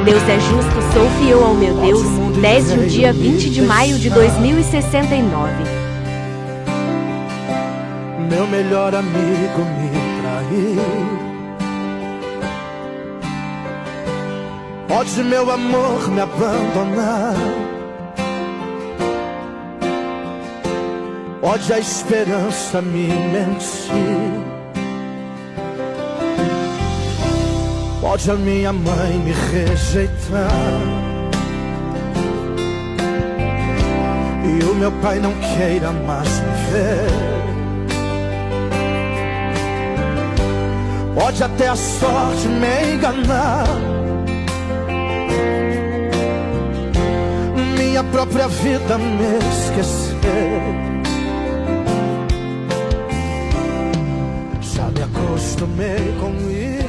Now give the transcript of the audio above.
Deus é justo, sou fiel ao meu Deus. 10 do dia 20 de maio de 2069. Meu melhor amigo me traiu. Pode meu amor me abandonar, pode a esperança me mentir, pode a minha mãe me rejeitar e o meu pai não queira mais me ver. Pode até a sorte me enganar, minha própria vida me esquecer. Já me acostumei com isso.